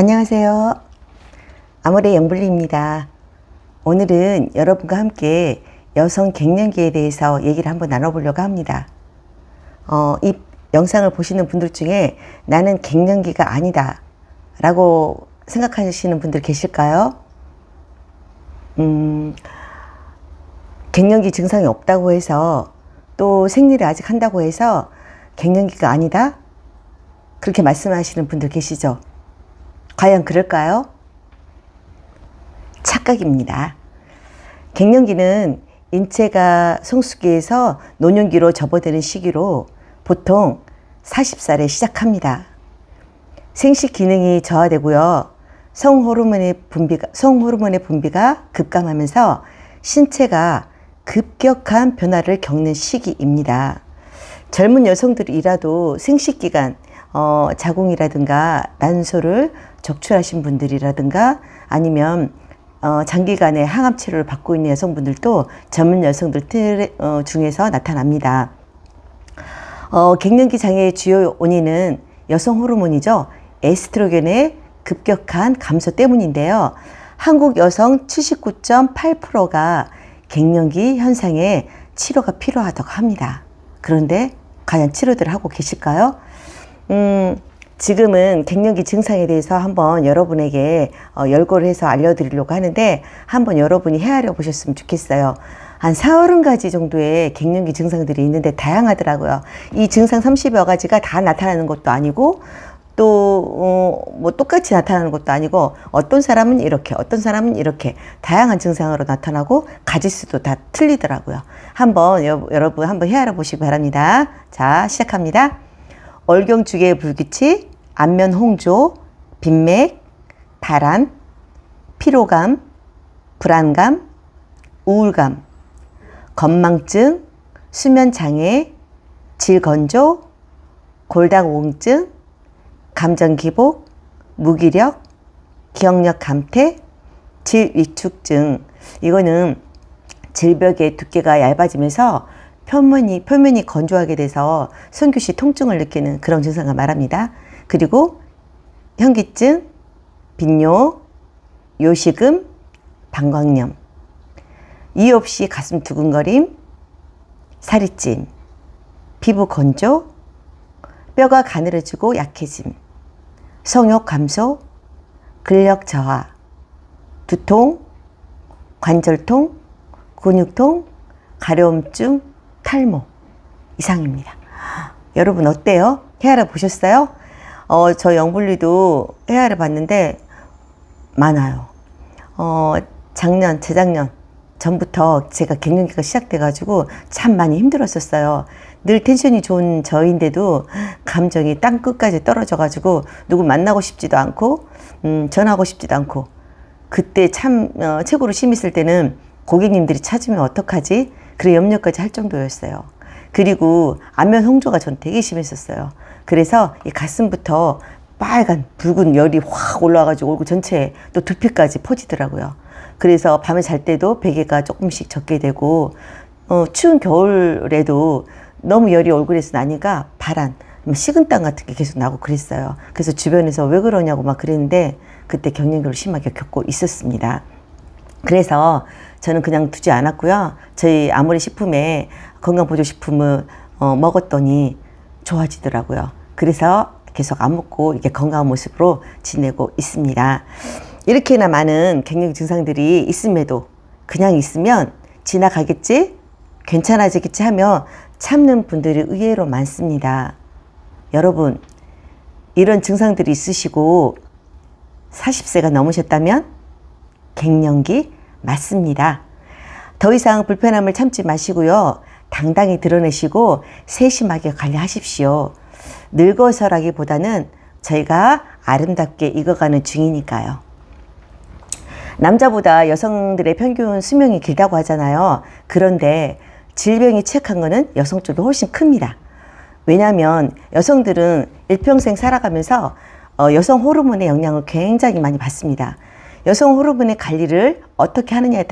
안녕하세요. 아모레 영블리입니다. 오늘은 여러분과 함께 여성 갱년기에 대해서 얘기를 한번 나눠보려고 합니다. 이 영상을 보시는 분들 중에 나는 갱년기가 아니다 라고 생각하시는 분들 계실까요? 갱년기 증상이 없다고 해서 또 생리를 아직 한다고 해서 갱년기가 아니다? 그렇게 말씀하시는 분들 계시죠? 과연 그럴까요? 착각입니다. 갱년기는 인체가 성숙기에서 노년기로 접어드는 시기로 보통 40살에 시작합니다. 생식 기능이 저하되고요. 성호르몬의 분비가 급감하면서 신체가 급격한 변화를 겪는 시기입니다. 젊은 여성들이라도 생식기간, 자궁이라든가 난소를 적출하신 분들이라든가 아니면 장기간의 항암 치료를 받고 있는 여성분들도 젊은 여성들 중에서 나타납니다. 갱년기 장애의 주요 원인은 여성 호르몬이죠. 에스트로겐의 급격한 감소 때문인데요. 한국 여성 79.8%가 갱년기 현상에 치료가 필요하다고 합니다. 그런데 과연 치료들을 하고 계실까요? 지금은 갱년기 증상에 대해서 한번 여러분에게 열거를 해서 알려드리려고 하는데 한번 여러분이 헤아려 보셨으면 좋겠어요. 한 40가지 정도의 갱년기 증상들이 있는데 다양하더라고요. 이 증상 30여 가지가 다 나타나는 것도 아니고 또 뭐 똑같이 나타나는 것도 아니고 어떤 사람은 이렇게 어떤 사람은 이렇게 다양한 증상으로 나타나고 가지수도 다 틀리더라고요. 한번 여러분 한번 헤아려 보시기 바랍니다. 자, 시작합니다. 월경주기의 불규칙, 안면 홍조, 빈맥, 발한, 피로감, 불안감, 우울감, 건망증, 수면장애, 질건조, 골다공증, 감정기복, 무기력, 기억력 감퇴, 질위축증. 이거는 질벽의 두께가 얇아지면서 표면이 건조하게 돼서 손규시 통증을 느끼는 그런 증상을 말합니다. 그리고 현기증, 빈뇨, 요식음, 방광염, 이유 없이 가슴 두근거림, 살이 찜, 피부 건조, 뼈가 가늘어지고 약해짐, 성욕 감소, 근력 저하, 두통, 관절통, 근육통, 가려움증, 탈모 이상입니다. 여러분 어때요? 헤아려 보셨어요? 저 영블리도 헤아려 봤는데 많아요. 재작년 전부터 제가 갱년기가 시작돼가지고 참 많이 힘들었었어요. 늘 텐션이 좋은 저인데도 감정이 땅끝까지 떨어져가지고 누구 만나고 싶지도 않고 전화하고 싶지도 않고 그때 참 최고로 심했을 때는 고객님들이 찾으면 어떡하지? 그래 염려까지 할 정도였어요. 그리고 안면 홍조가 전 되게 심했었어요. 그래서 이 가슴부터 빨간 붉은 열이 확 올라와가지고 얼굴 전체에 또 두피까지 퍼지더라고요. 그래서 밤에 잘 때도 베개가 조금씩 젖게 되고 추운 겨울에도 너무 열이 얼굴에서 나니까 발한, 식은땀 같은 게 계속 나고 그랬어요. 그래서 주변에서 왜 그러냐고 막 그랬는데 그때 갱년기를 심하게 겪고 있었습니다. 그래서 저는 그냥 두지 않았고요. 저희 아모레 식품에 건강보조식품을 먹었더니 좋아지더라고요. 그래서 계속 안 먹고 이렇게 건강한 모습으로 지내고 있습니다. 이렇게나 많은 갱년기 증상들이 있음에도 그냥 있으면 지나가겠지? 괜찮아지겠지 하며 참는 분들이 의외로 많습니다. 여러분, 이런 증상들이 있으시고 40세가 넘으셨다면 갱년기 맞습니다. 더 이상 불편함을 참지 마시고요. 당당히 드러내시고 세심하게 관리하십시오. 늙어서라기보다는 저희가 아름답게 익어가는 중이니까요. 남자보다 여성들의 평균 수명이 길다고 하잖아요. 그런데 질병이 취약한 거는 여성 쪽이 훨씬 큽니다. 왜냐하면 여성들은 일평생 살아가면서 여성 호르몬의 영향을 굉장히 많이 받습니다. 여성 호르몬의 관리를 어떻게 하느냐에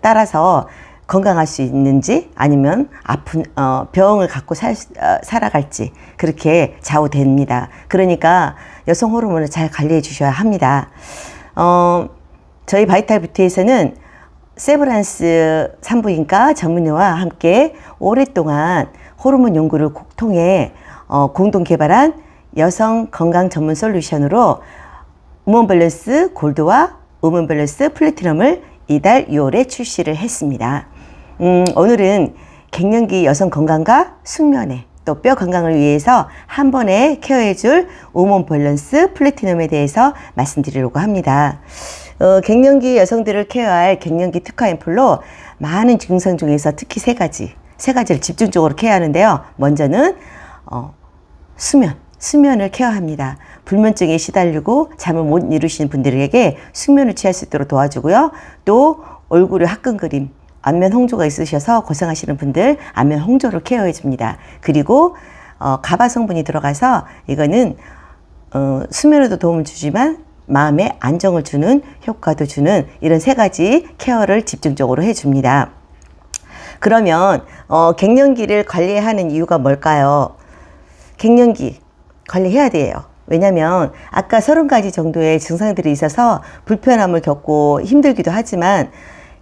따라서 건강할 수 있는지 아니면 아픈 병을 갖고 살아갈지 그렇게 좌우됩니다. 그러니까 여성 호르몬을 잘 관리해 주셔야 합니다. 저희 바이탈뷰티에서는 세브란스 산부인과 전문의와 함께 오랫동안 호르몬 연구를 통해 공동 개발한 여성 건강 전문 솔루션으로 우먼 밸런스 골드와 우먼 밸런스 플래티넘을 이달 6월에 출시를 했습니다. 오늘은 갱년기 여성 건강과 숙면에 또 뼈 건강을 위해서 한 번에 케어해줄 우먼 밸런스 플래티넘에 대해서 말씀드리려고 합니다. 갱년기 여성들을 케어할 갱년기 특화 앰플로 많은 증상 중에서 특히 세 가지를 집중적으로 케어하는데요. 먼저는 수면을 케어합니다. 불면증에 시달리고 잠을 못 이루시는 분들에게 숙면을 취할 수 있도록 도와주고요. 또 얼굴에 화끈그림, 안면 홍조가 있으셔서 고생하시는 분들 안면 홍조를 케어해 줍니다. 그리고 가바 성분이 들어가서 이거는 수면에도 도움을 주지만 마음에 안정을 주는 효과도 주는 이런 세 가지 케어를 집중적으로 해줍니다. 그러면 갱년기를 관리하는 이유가 뭘까요? 갱년기 관리해야 돼요. 왜냐면 아까 30가지 정도의 증상들이 있어서 불편함을 겪고 힘들기도 하지만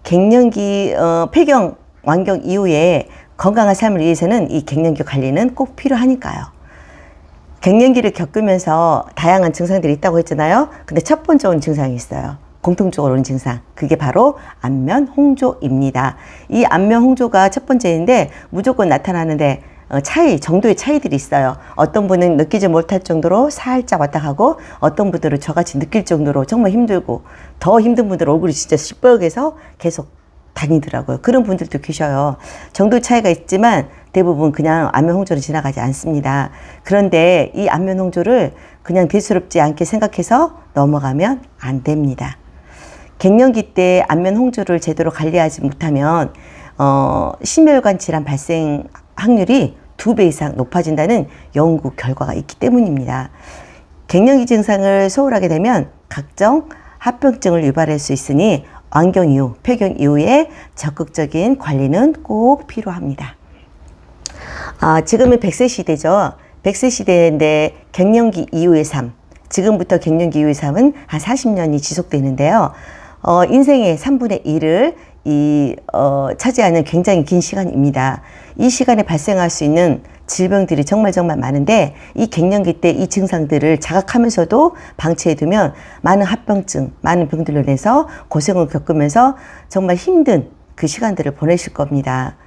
갱년기 폐경 완경 이후에 건강한 삶을 위해서는 이 갱년기 관리는 꼭 필요하니까요. 갱년기를 겪으면서 다양한 증상들이 있다고 했잖아요. 근데 첫 번째 온 증상이 있어요. 공통적으로 오는 증상. 그게 바로 안면 홍조입니다. 이 안면 홍조가 첫 번째인데 무조건 나타나는데 정도의 차이들이 있어요. 어떤 분은 느끼지 못할 정도로 살짝 왔다 가고 어떤 분들은 저같이 느낄 정도로 정말 힘들고 더 힘든 분들은 얼굴이 진짜 시뻘개서 계속 다니더라고요. 그런 분들도 계셔요. 정도의 차이가 있지만 대부분 그냥 안면 홍조로 지나가지 않습니다. 그런데 이 안면 홍조를 그냥 대수롭지 않게 생각해서 넘어가면 안 됩니다. 갱년기 때 안면 홍조를 제대로 관리하지 못하면 심혈관 질환 발생 확률이 2배 이상 높아진다는 연구 결과가 있기 때문입니다. 갱년기 증상을 소홀하게 되면 각종 합병증을 유발할 수 있으니 완경 이후, 폐경 이후에 적극적인 관리는 꼭 필요합니다. 지금은 100세 시대죠. 100세 시대인데 갱년기 이후의 삶, 지금부터 갱년기 이후의 삶은 한 40년이 지속되는데요. 인생의 3분의 1을 차지하는 굉장히 긴 시간입니다. 이 시간에 발생할 수 있는 질병들이 정말 많은데 이 갱년기 때 이 증상들을 자각하면서도 방치해두면 많은 합병증, 많은 병들로 인해서 고생을 겪으면서 정말 힘든 그 시간들을 보내실 겁니다.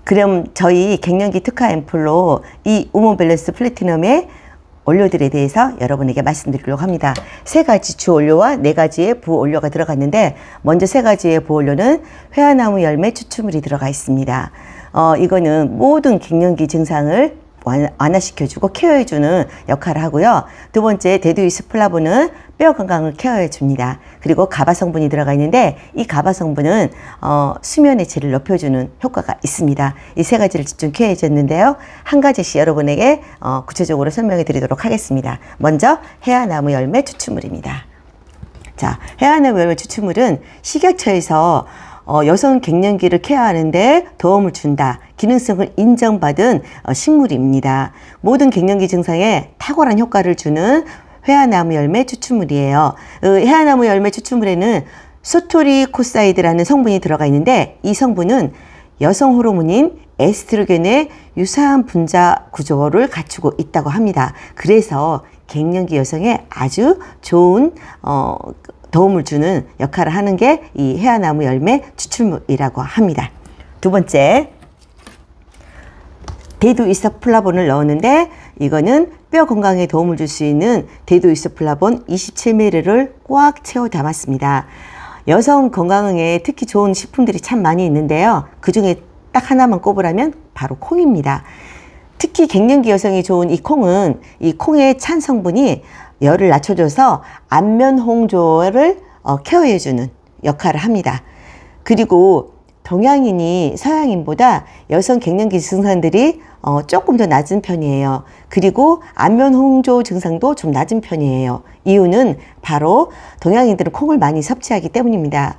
그럼 저희 갱년기 특화 앰플로 이 우먼 밸런스 플래티넘의 원료들에 대해서 여러분에게 말씀드리려고 합니다. 3가지 주 원료와 4가지의 부 원료가 들어갔는데 먼저 3가지의 부 원료는 회화나무 열매 추출물이 들어가 있습니다. 이거는 모든 갱년기 증상을 완화시켜주고 케어해주는 역할을 하고요. 두 번째 데두이스플라본은 뼈 건강을 케어해줍니다. 그리고 가바 성분이 들어가 있는데 이 가바 성분은 수면의 질을 높여주는 효과가 있습니다. 이 3가지를 집중 케어해줬는데요. 한 가지씩 여러분에게 구체적으로 설명해 드리도록 하겠습니다. 먼저 해아나무 열매 추출물입니다. 자, 해아나무 열매 추출물은 식약처에서 여성 갱년기를 케어하는데 도움을 준다. 기능성을 인정받은 식물입니다. 모든 갱년기 증상에 탁월한 효과를 주는 회화나무 열매 추출물이에요. 회화나무 열매 추출물에는 소토리코사이드라는 성분이 들어가 있는데 이 성분은 여성 호르몬인 에스트로겐의 유사한 분자 구조를 갖추고 있다고 합니다. 그래서 갱년기 여성에 아주 좋은 도움을 주는 역할을 하는 게 이 해아나무 열매 추출물이라고 합니다. 두 번째, 데두이소플라본을 넣었는데 이거는 뼈 건강에 도움을 줄 수 있는 데두이소플라본 27ml를 꽉 채워 담았습니다. 여성 건강에 특히 좋은 식품들이 참 많이 있는데요. 그 중에 딱 하나만 꼽으라면 바로 콩입니다. 특히 갱년기 여성이 좋은 이 콩은 이 콩의 찬 성분이 열을 낮춰줘서 안면 홍조를 케어해주는 역할을 합니다. 그리고 동양인이 서양인보다 여성 갱년기 증상들이 조금 더 낮은 편이에요. 그리고 안면 홍조 증상도 좀 낮은 편이에요. 이유는 바로 동양인들은 콩을 많이 섭취하기 때문입니다.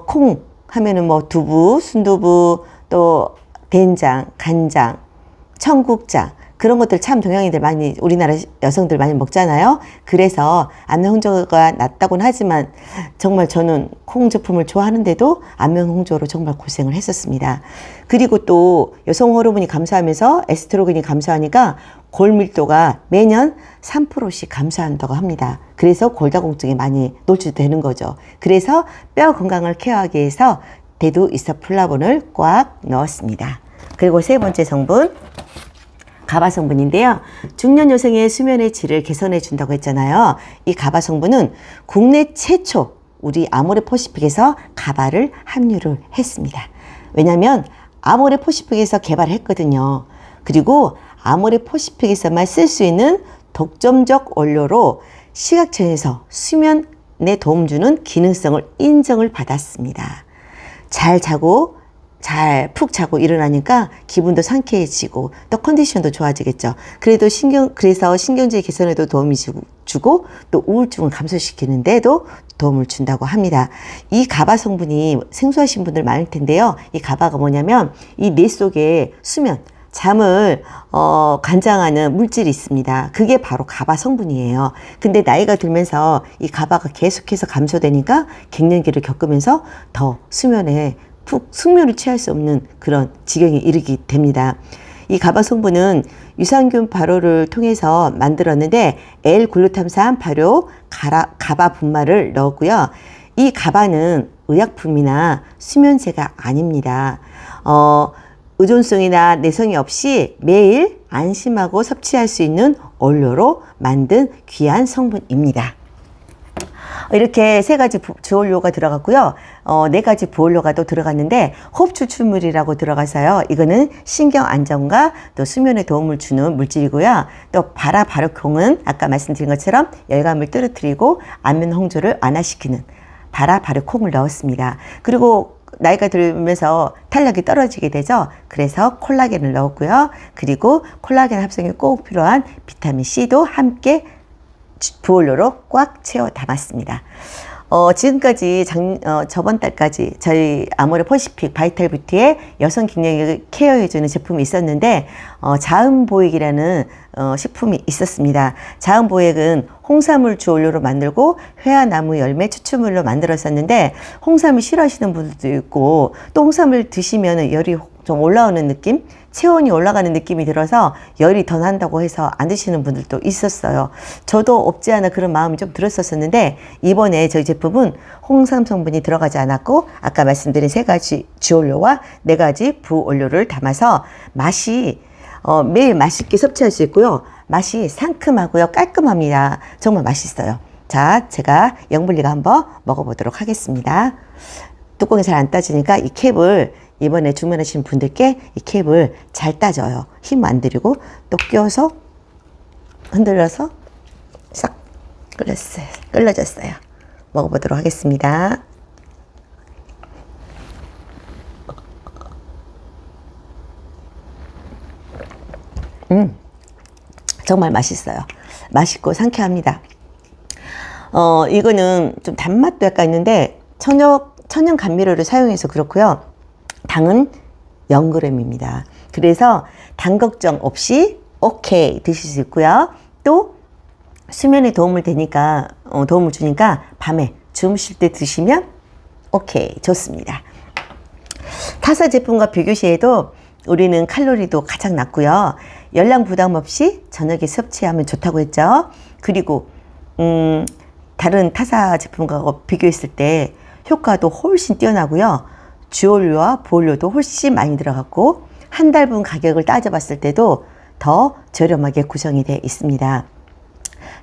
콩 하면은 뭐 두부, 순두부, 또 된장, 간장, 청국장, 그런 것들 참 동양인들 많이, 우리나라 여성들 많이 먹잖아요. 그래서 안면 홍조가 낫다고는 하지만 정말 저는 콩 제품을 좋아하는데도 안면 홍조로 정말 고생을 했었습니다. 그리고 또 여성 호르몬이 감소하면서 에스트로겐이 감소하니까 골 밀도가 매년 3%씩 감소한다고 합니다. 그래서 골다공증에 많이 노출되는 거죠. 그래서 뼈 건강을 케어하기 위해서 대두 이소플라본을 꽉 넣었습니다. 그리고 세 번째 성분, 가바 성분인데요. 중년 여성의 수면의 질을 개선해 준다고 했잖아요. 이 가바 성분은 국내 최초 우리 아모레퍼시픽에서 가바를 함유를 했습니다. 왜냐하면 아모레퍼시픽에서 개발했거든요. 그리고 아모레퍼시픽에서만 쓸 수 있는 독점적 원료로 시각청에서 수면에 도움 주는 기능성을 인정을 받았습니다. 잘 자고 잘 푹 자고 일어나니까 기분도 상쾌해지고 또 컨디션도 좋아지겠죠. 그래서 신경제 개선에도 도움이 주고 또 우울증을 감소시키는데도 도움을 준다고 합니다. 이 가바 성분이 생소하신 분들 많을 텐데요. 이 가바가 뭐냐면 이 뇌 속에 수면, 잠을 관장하는 물질이 있습니다. 그게 바로 가바 성분이에요. 근데 나이가 들면서 이 가바가 계속해서 감소되니까 갱년기를 겪으면서 더 수면에 푹 숙면을 취할 수 없는 그런 지경에 이르게 됩니다. 이 가바 성분은 유산균 발효를 통해서 만들었는데 L-글루탐산 발효 가바 분말을 넣었고요. 이 가바는 의약품이나 수면제가 아닙니다. 의존성이나 내성이 없이 매일 안심하고 섭취할 수 있는 원료로 만든 귀한 성분입니다. 이렇게 세 가지 주원료가 들어갔고요. 네 가지 부원료가 또 들어갔는데 호흡 추출물이라고 들어가서요. 이거는 신경 안정과 또 수면에 도움을 주는 물질이고요. 또 바라바르콩은 아까 말씀드린 것처럼 열감을 떨어뜨리고 안면 홍조를 완화시키는 바라바르콩을 넣었습니다. 그리고 나이가 들면서 탄력이 떨어지게 되죠. 그래서 콜라겐을 넣었고요. 그리고 콜라겐 합성에 꼭 필요한 비타민 C도 함께 부원료로 꽉 채워 담았습니다. 지금까지 저번 달까지 저희 아모레퍼시픽 바이탈 뷰티에 여성 갱년기를 케어해주는 제품이 있었는데 자음보액이라는 식품이 있었습니다. 자음보액은 홍삼을 주원료로 만들고 회화나무 열매 추출물로 만들었었는데 홍삼을 싫어하시는 분들도 있고 또 홍삼을 드시면 열이 좀 올라오는 느낌? 체온이 올라가는 느낌이 들어서 열이 더 난다고 해서 안 드시는 분들도 있었어요. 저도 없지 않아 그런 마음이 좀 들었었는데 이번에 저희 제품은 홍삼 성분이 들어가지 않았고 아까 말씀드린 세 가지 주원료와 네 가지 부원료를 담아서 맛이 매일 맛있게 섭취할 수 있고요. 맛이 상큼하고요. 깔끔합니다. 정말 맛있어요. 자, 제가 영블리가 한번 먹어보도록 하겠습니다. 뚜껑이 잘 안 따지니까 이 캡을 이번에 주문하신 분들께 이 캡을 잘 따줘요. 힘 안 들이고 또 껴서 흔들어서 싹 끓여졌어요. 먹어보도록 하겠습니다. 정말 맛있어요. 맛있고 상쾌합니다. 이거는 좀 단맛도 약간 있는데 천연 감미료를 사용해서 그렇고요. 당은 0g입니다. 그래서 당 걱정 없이 오케이 드실 수 있고요. 또 수면에 도움을 주니까 밤에 주무실 때 드시면 오케이 좋습니다. 타사 제품과 비교 시에도 우리는 칼로리도 가장 낮고요. 열량 부담 없이 저녁에 섭취하면 좋다고 했죠. 그리고 다른 타사 제품과 비교했을 때 효과도 훨씬 뛰어나고요. 주원료와 부원료도 훨씬 많이 들어갔고 한 달분 가격을 따져봤을 때도 더 저렴하게 구성이 되어 있습니다.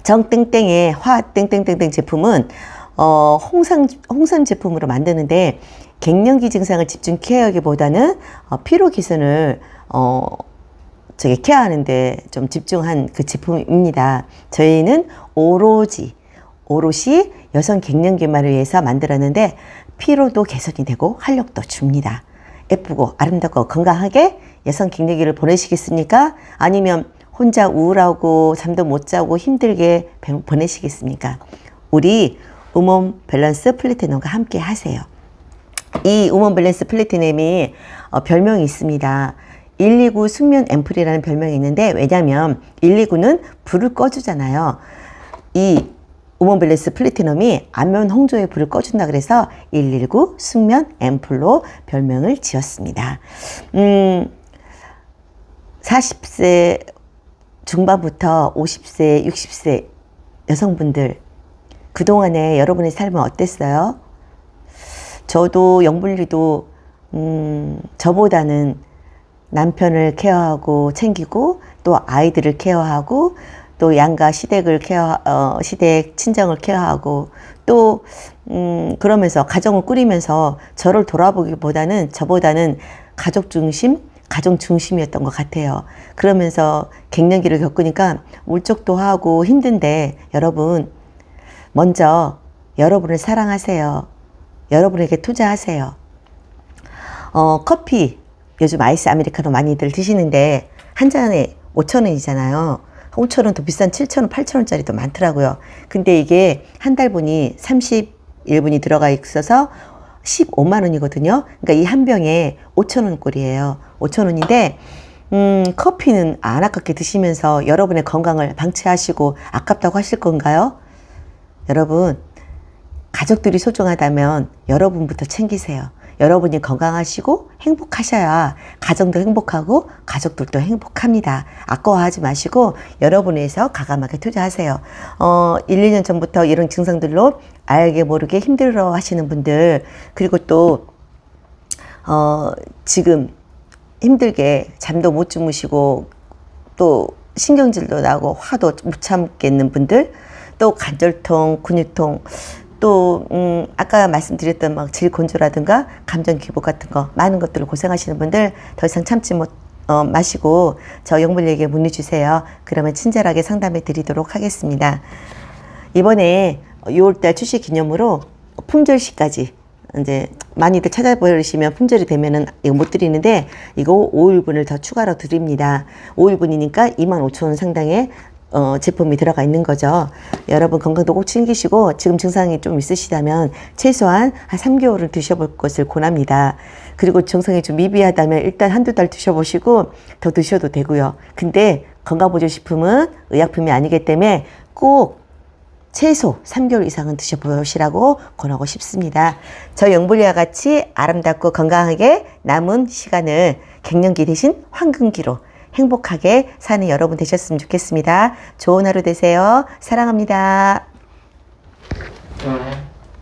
정땡땡의 화땡땡땡땡 제품은 홍삼 제품으로 만드는데 갱년기 증상을 집중 케어하기보다는 피로 개선을 케어하는데 좀 집중한 그 제품입니다. 저희는 오롯이 여성 갱년기만을 위해서 만들었는데 피로도 개선이 되고 활력도 줍니다. 예쁘고 아름답고 건강하게 여성 갱년기를 보내시겠습니까? 아니면 혼자 우울하고 잠도 못 자고 힘들게 보내시겠습니까? 우리 우먼 밸런스 플래티넘과 함께 하세요. 이 우먼 밸런스 플래티넘이 별명이 있습니다. 129 숙면 앰플이라는 별명이 있는데, 왜냐면 129는 불을 꺼주잖아요. 이 우먼밸런스 플래티넘이 안면 홍조의 불을 꺼준다 그래서 119 숙면 앰플로 별명을 지었습니다. 40세 중반부터 50세, 60세 여성분들, 그동안에 여러분의 삶은 어땠어요? 저도 영분리도 저보다는 남편을 케어하고 챙기고, 또 아이들을 케어하고, 또 양가 시댁을 시댁 친정을 케어하고, 또 그러면서 가정을 꾸리면서 저를 돌아보기보다는 저보다는 가족 중심이었던 것 같아요. 그러면서 갱년기를 겪으니까 울적도 하고 힘든데, 여러분 먼저 여러분을 사랑하세요. 여러분에게 투자하세요. 커피 요즘 아이스 아메리카노 많이들 드시는데 한 잔에 5,000원이잖아요. 5,000원 더 비싼 7,000원, 8,000원짜리도 많더라고요. 근데 이게 한 달분이 31분이 들어가 있어서 15만 원이거든요. 그러니까 이 한 병에 5,000원 꼴이에요. 5,000원인데 커피는 안 아깝게 드시면서 여러분의 건강을 방치하시고 아깝다고 하실 건가요? 여러분, 가족들이 소중하다면 여러분부터 챙기세요. 여러분이 건강하시고 행복하셔야 가정도 행복하고 가족들도 행복합니다. 아까워하지 마시고 여러분에서 과감하게 투자하세요. 1, 2년 전부터 이런 증상들로 알게 모르게 힘들어 하시는 분들, 그리고 또 지금 힘들게 잠도 못 주무시고 또 신경질도 나고 화도 못 참겠는 분들, 또 관절통, 근육통, 또 아까 말씀드렸던 막 질곤조라든가 감정 기복 같은 거 많은 것들을 고생하시는 분들, 더 이상 참지 마시고 저 영분리에게 문의 주세요. 그러면 친절하게 상담해 드리도록 하겠습니다. 이번에 6월달 출시 기념으로 품절시까지, 이제 많이들 찾아보시면 품절이 되면은 이거 못 드리는데, 이거 5일분을 더 추가로 드립니다. 5일분이니까 25,000원 상당의 제품이 들어가 있는 거죠. 여러분 건강도 꼭 챙기시고, 지금 증상이 좀 있으시다면 최소한 한 3개월을 드셔볼 것을 권합니다. 그리고 증상이 좀 미비하다면 일단 한두 달 드셔보시고 더 드셔도 되고요. 근데 건강보조식품은 의약품이 아니기 때문에 꼭 최소 3개월 이상은 드셔보시라고 권하고 싶습니다. 저 영분리와 같이 아름답고 건강하게 남은 시간을 갱년기 대신 황금기로 행복하게 사는 여러분 되셨으면 좋겠습니다. 좋은 하루 되세요. 사랑합니다.